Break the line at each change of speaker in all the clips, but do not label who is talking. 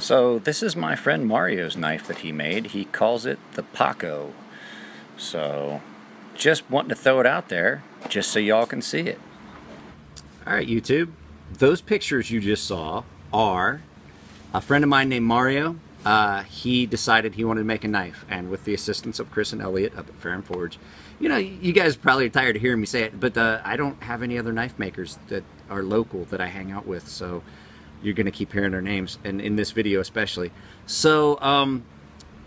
So this is my friend Mario's knife that he made. He calls it the Paco. So just wanting to throw it out there just so y'all can see it.
Alright YouTube, those pictures you just saw are a friend of mine named Mario. He decided he wanted to make a knife, and with the assistance of Chris and Elliot up at Ferrum Forge, you know, you guys probably are tired of hearing me say it, but I don't have any other knife makers that are local that I hang out with, so you're going to keep hearing their names, and in this video especially. So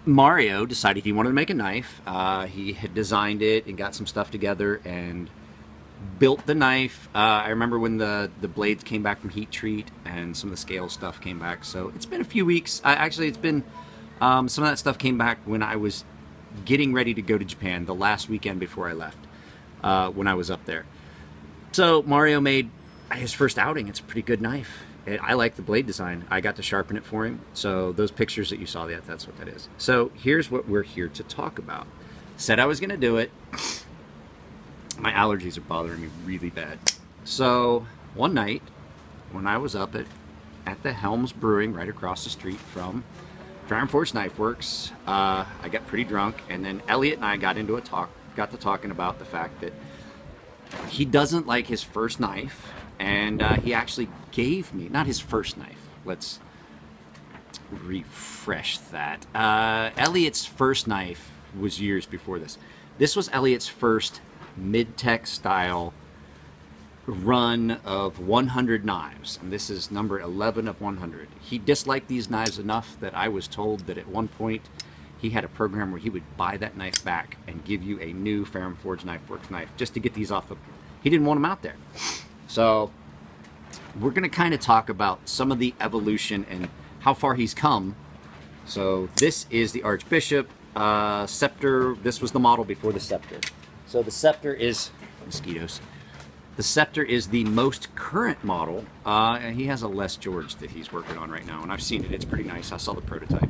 Mario decided he wanted to make a knife. He had designed it and got some stuff together and built the knife. I remember when the blades came back from heat treat and some of the scale stuff came back. So it's been a few weeks. Actually, it's been some of that stuff came back when I was getting ready to go to Japan the last weekend before I left, when I was up there. So Mario made his first outing. It's a pretty good knife. I like the blade design. I got to sharpen it for him. So those pictures that you saw, that's what that is. So here's what we're here to talk about. Said I was going to do it. My allergies are bothering me really bad. So one night when I was up at the Helms Brewing right across the street from Ferrum Forge Knife Works, I got pretty drunk, and then Elliot and I got to talking about the fact that he doesn't like his first knife, and he actually gave me, not his first knife, let's refresh that. Elliot's first knife was years before this. This was Elliot's first mid-tech style run of 100 knives, and this is number 11 of 100. He disliked these knives enough that I was told that at one point he had a program where he would buy that knife back and give you a new Ferrum Forge Knife Works knife just to get these off the... He didn't want them out there. So we're going to kind of talk about some of the evolution and how far he's come. So this is the Archbishop Scepter. This was the model before the Scepter. So the Scepter is... mosquitoes. The Scepter is the most current model. And he has a Les George that he's working on right now, and I've seen it. It's pretty nice. I saw the prototype.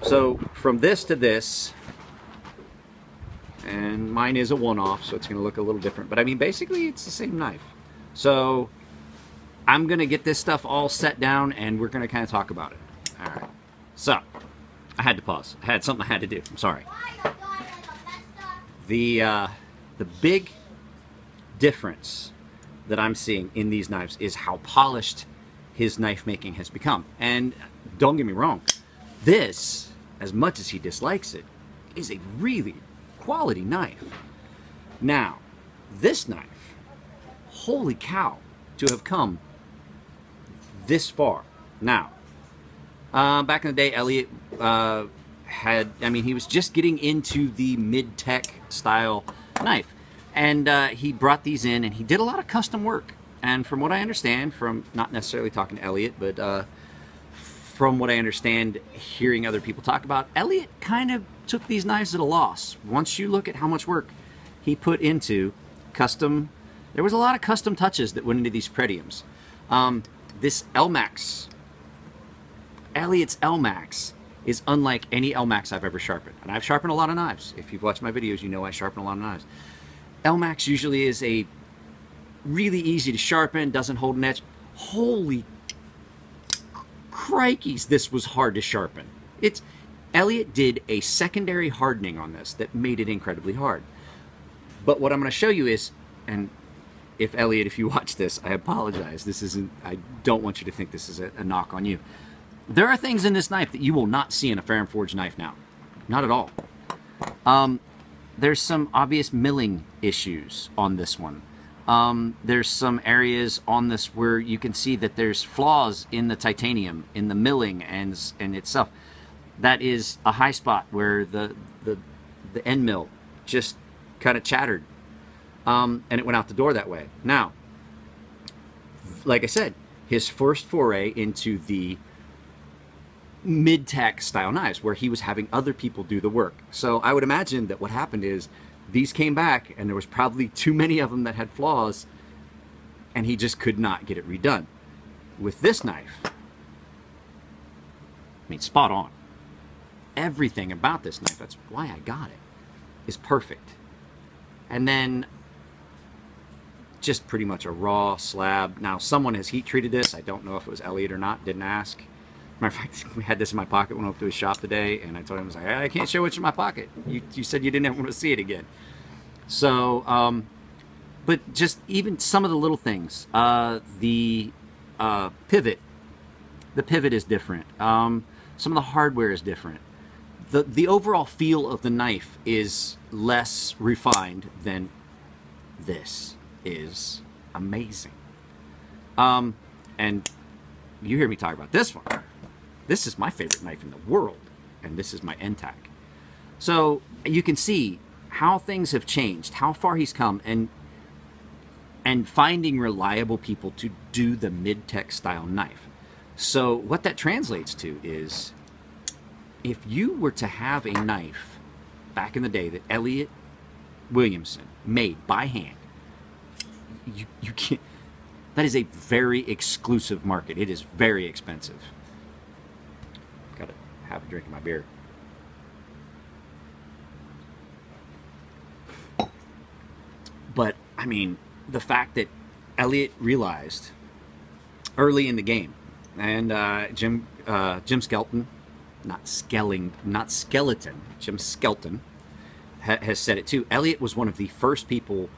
So from this to this, and mine is a one-off, so it's going to look a little different. But I mean, basically, it's the same knife. So I'm going to get this stuff all set down, and we're going to kind of talk about it. All right. So I had to pause. I had something I had to do. I'm sorry. The big difference that I'm seeing in these knives is how polished his knife making has become. And don't get me wrong, this, as much as he dislikes it, is a really quality knife. Now, this knife, holy cow, to have come this far. Now, back in the day, Elliot he was just getting into the mid-tech style knife. And he brought these in, and he did a lot of custom work. And from what I understand, from not necessarily talking to Elliot, but from what I understand, hearing other people talk about, Elliot kind of took these knives at a loss. Once you look at how much work he put into custom, there was a lot of custom touches that went into these Pretiums. This Elmax, Elliot's Elmax, is unlike any Elmax I've ever sharpened. And I've sharpened a lot of knives. If you've watched my videos, you know I sharpen a lot of knives. Elmax usually is a really easy to sharpen, doesn't hold an edge. Holy crikeys, this was hard to sharpen. Elliot did a secondary hardening on this that made it incredibly hard. But what I'm going to show you is, and if Elliot, if you watch this, I apologize. This isn't, I don't want you to think this is a knock on you. There are things in this knife that you will not see in a Ferrum Forge knife now. Not at all. There's some obvious milling issues on this one. There's some areas on this where you can see that there's flaws in the titanium, in the milling and itself. That is a high spot where the end mill just kind of chattered, and it went out the door that way. Now, like I said, his first foray into the mid-tech style knives where he was having other people do the work. So I would imagine that what happened is these came back and there was probably too many of them that had flaws, and he just could not get it redone. With this knife, I mean, spot on. Everything about this knife, that's why I got it, is perfect. And then just pretty much a raw slab. Now, someone has heat treated this. I don't know if it was Elliot or not, didn't ask. Matter of fact, we had this in my pocket when I went to his shop today, and I told him, I was like, I can't show what's in my pocket. You said you didn't ever want to see it again. So, but just even some of the little things. The pivot is different. Some of the hardware is different. The overall feel of the knife is less refined than this is amazing. And you hear me talk about this one. This is my favorite knife in the world, and this is my NTAC. So you can see how things have changed, how far he's come, and finding reliable people to do the mid-tech style knife. So what that translates to is, if you were to have a knife back in the day that Elliott Williamson made by hand, you can't. That is a very exclusive market. It is very expensive. Gotta have a drink of my beer. But I mean, the fact that Elliott realized early in the game, and Jim Skelton, Jim Skelton has said it too. Elliott was one of the first people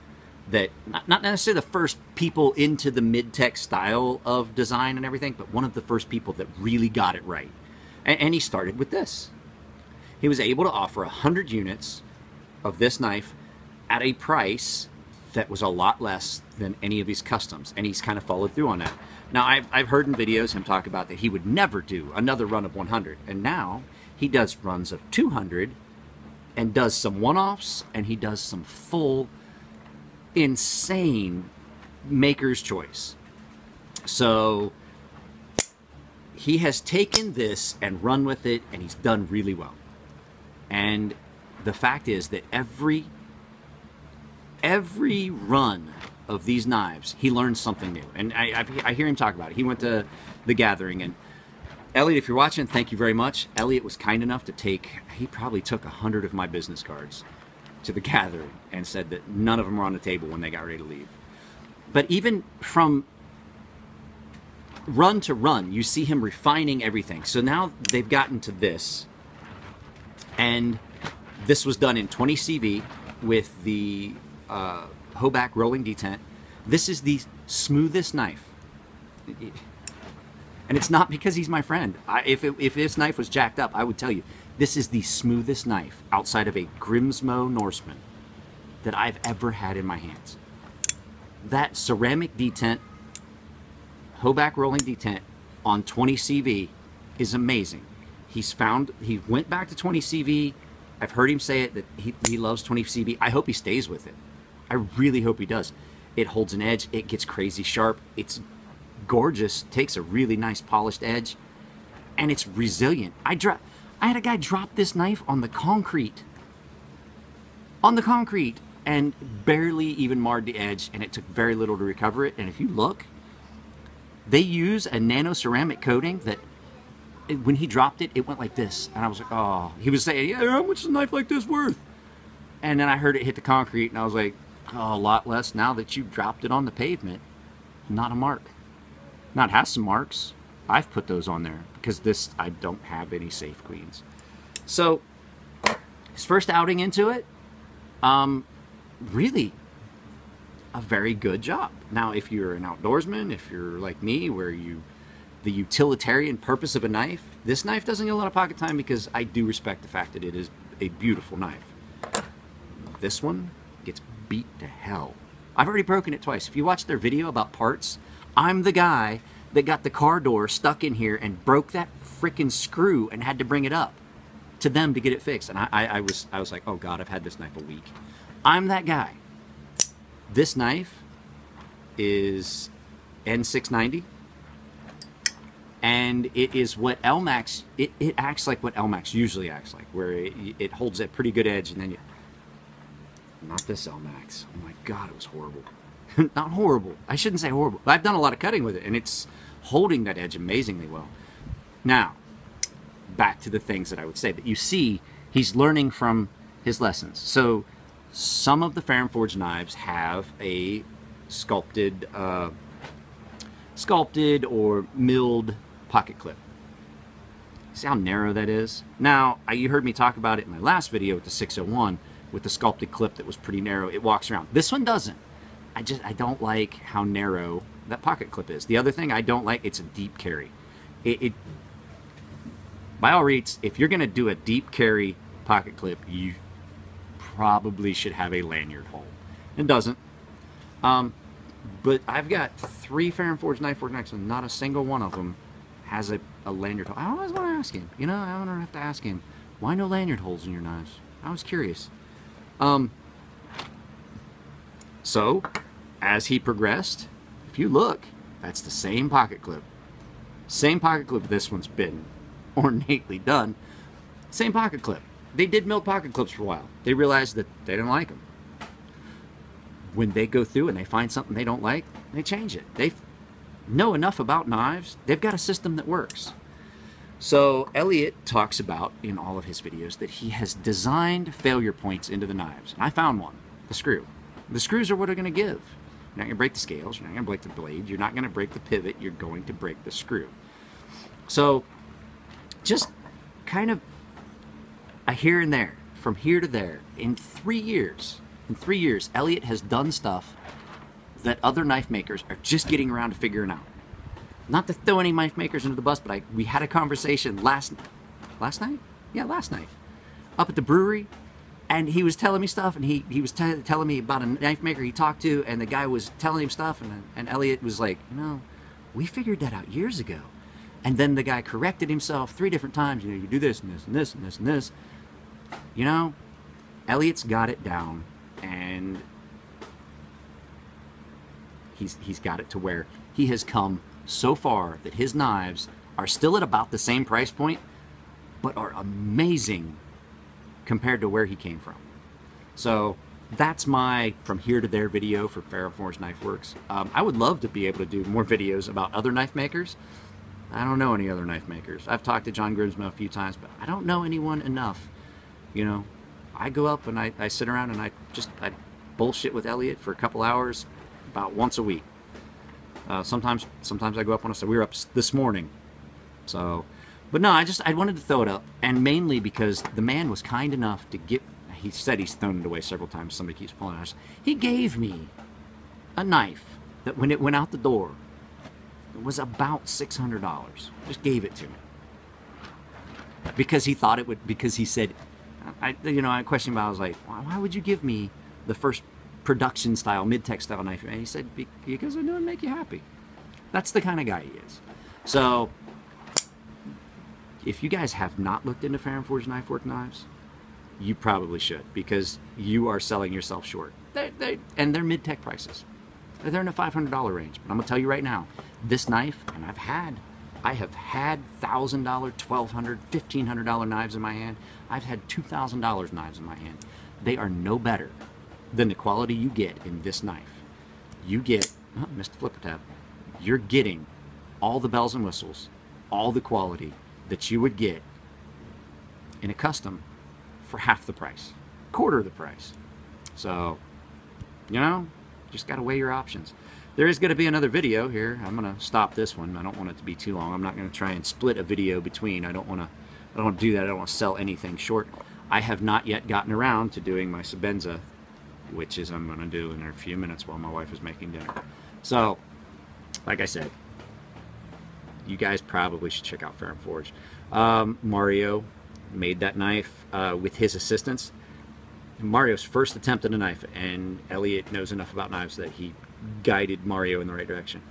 that, not necessarily the first people into the mid-tech style of design and everything, but one of the first people that really got it right. And he started with this. He was able to offer 100 units of this knife at a price that was a lot less than any of his customs, and he's kind of followed through on that. Now, I've heard in videos him talk about that he would never do another run of 100, and now he does runs of 200 and does some one-offs, and he does some full insane maker's choice. So he has taken this and run with it, and he's done really well. And the fact is that every run of these knives, he learns something new. And I hear him talk about it. He went to the gathering, and Elliott, if you're watching, thank you very much. Elliott was kind enough to he probably took 100 of my business cards to the gathering and said that none of them were on the table when they got ready to leave. But even from run to run, you see him refining everything. So now they've gotten to this, and this was done in 20 CV with the Hoback rolling detent. This is the smoothest knife. And it's not because he's my friend. If this knife was jacked up, I would tell you, this is the smoothest knife outside of a Grimsmo Norseman that I've ever had in my hands. That ceramic detent, Hoback rolling detent on 20 CV is amazing. He went back to 20 CV. I've heard him say it, that he loves 20 CV. I hope he stays with it. I really hope he does. It holds an edge. It gets crazy sharp. It's gorgeous. Takes a really nice polished edge, and it's resilient. I had a guy drop this knife on the concrete, and barely even marred the edge, and it took very little to recover it. And if you look, they use a nano ceramic coating that when he dropped it, it went like this, and I was like, oh. He was saying, yeah, how much is a knife like this worth? And then I heard it hit the concrete, and I was like, oh, a lot less now that you dropped it on the pavement. Not a mark. Now it has some marks. I've put those on there because this, I don't have any safe queens. So his first outing into it, really a very good job. Now, if you're an outdoorsman, if you're like me, where the utilitarian purpose of a knife, this knife doesn't get a lot of pocket time because I do respect the fact that it is a beautiful knife. This one gets beat to hell. I've already broken it twice. If you watch their video about parts, I'm the guy that got the car door stuck in here and broke that freaking screw and had to bring it up to them to get it fixed. And I was like, oh God, I've had this knife a week. I'm that guy. This knife is N690, and it is what Elmax, it acts like what Elmax usually acts like, where it holds a pretty good edge, and then not this Elmax. Oh my God, it was horrible. Not horrible. I shouldn't say horrible. I've done a lot of cutting with it, and it's holding that edge amazingly well. Now, back to the things that I would say. That you see, he's learning from his lessons. So, some of the Ferrum Forge knives have a sculpted or milled pocket clip. See how narrow that is? Now, you heard me talk about it in my last video with the 601, with the sculpted clip that was pretty narrow. It walks around. This one doesn't. I don't like how narrow that pocket clip is. The other thing I don't like, it's a deep carry. By all reads, if you're gonna do a deep carry pocket clip, you probably should have a lanyard hole. It doesn't. But I've got 3 Ferrum Forge knife work knives, and not a single one of them has a lanyard hole. I always want to ask him. You know, I want to have to ask him, why no lanyard holes in your knives? I was curious. So, as he progressed, if you look, that's the same pocket clip. Same pocket clip this one's been ornately done. Same pocket clip. They did milled pocket clips for a while. They realized that they didn't like them. When they go through and they find something they don't like, they change it. They know enough about knives. They've got a system that works. So Elliot talks about in all of his videos that he has designed failure points into the knives. And I found one, the screw. The screws are what are going to give. You're not going to break the scales. You're not going to break the blade. You're not going to break the pivot. You're going to break the screw. So just kind of a here and there, from here to there. In 3 years, Elliot has done stuff that other knife makers are just getting around to figuring out. Not to throw any knife makers into the bus, but we had a conversation last night? Yeah, last night. Up at the brewery, and he was telling me stuff, and he was telling me about a knife maker he talked to, and the guy was telling him stuff, and Elliot was like, you know, we figured that out years ago. And then the guy corrected himself 3 different times. You know, you do this and this and this and this and this. You know, Elliot's got it down, and he's got it to where he has come so far that his knives are still at about the same price point, but are amazing compared to where he came from. So that's my from here to there video for Ferrum Forge Knife Works. I would love to be able to do more videos about other knife makers. I don't know any other knife makers. I've talked to John Grimsmo a few times, but I don't know anyone enough. You know, I go up and I sit around and I bullshit with Elliot for a couple hours about once a week. Sometimes I go up on we were up this morning. So, but no, I wanted to throw it up, and mainly because the man was kind enough to he said he's thrown it away several times. Somebody keeps pulling it. He gave me a knife that when it went out the door, it was about $600. Just gave it to me. Because he thought it would, because he said, I questioned him, I was like, why would you give me the first production style, mid-tech style knife? And he said, because I know it'd make you happy. That's the kind of guy he is. So, if you guys have not looked into Ferrum Forge Knife Work knives, you probably should, because you are selling yourself short. And they're mid-tech prices. They're in the $500 range. But I'm gonna tell you right now, this knife, and I have had $1,000, $1,200, $1,500 knives in my hand. I've had $2,000 knives in my hand. They are no better than the quality you get in this knife. You get, missed the flipper tab. You're getting all the bells and whistles, all the quality that you would get in a custom for half the price, quarter of the price. So, you know, just got to weigh your options. There is going to be another video here. I'm going to stop this one. I don't want it to be too long. I'm not going to try and split a video between. I don't want to do that. I don't want to sell anything short. I have not yet gotten around to doing my Sabenza, which is I'm going to do in a few minutes while my wife is making dinner. So, like I said, you guys probably should check out Ferrum Forge. Mario made that knife with his assistance. Mario's first attempt at a knife, and Elliot knows enough about knives that he guided Mario in the right direction.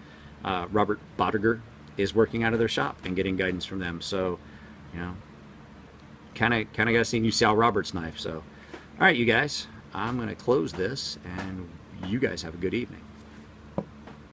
Robert Bodiger is working out of their shop and getting guidance from them. So, you know, kind of got to see you sell Robert's knife. So, all right, you guys, I'm going to close this, and you guys have a good evening.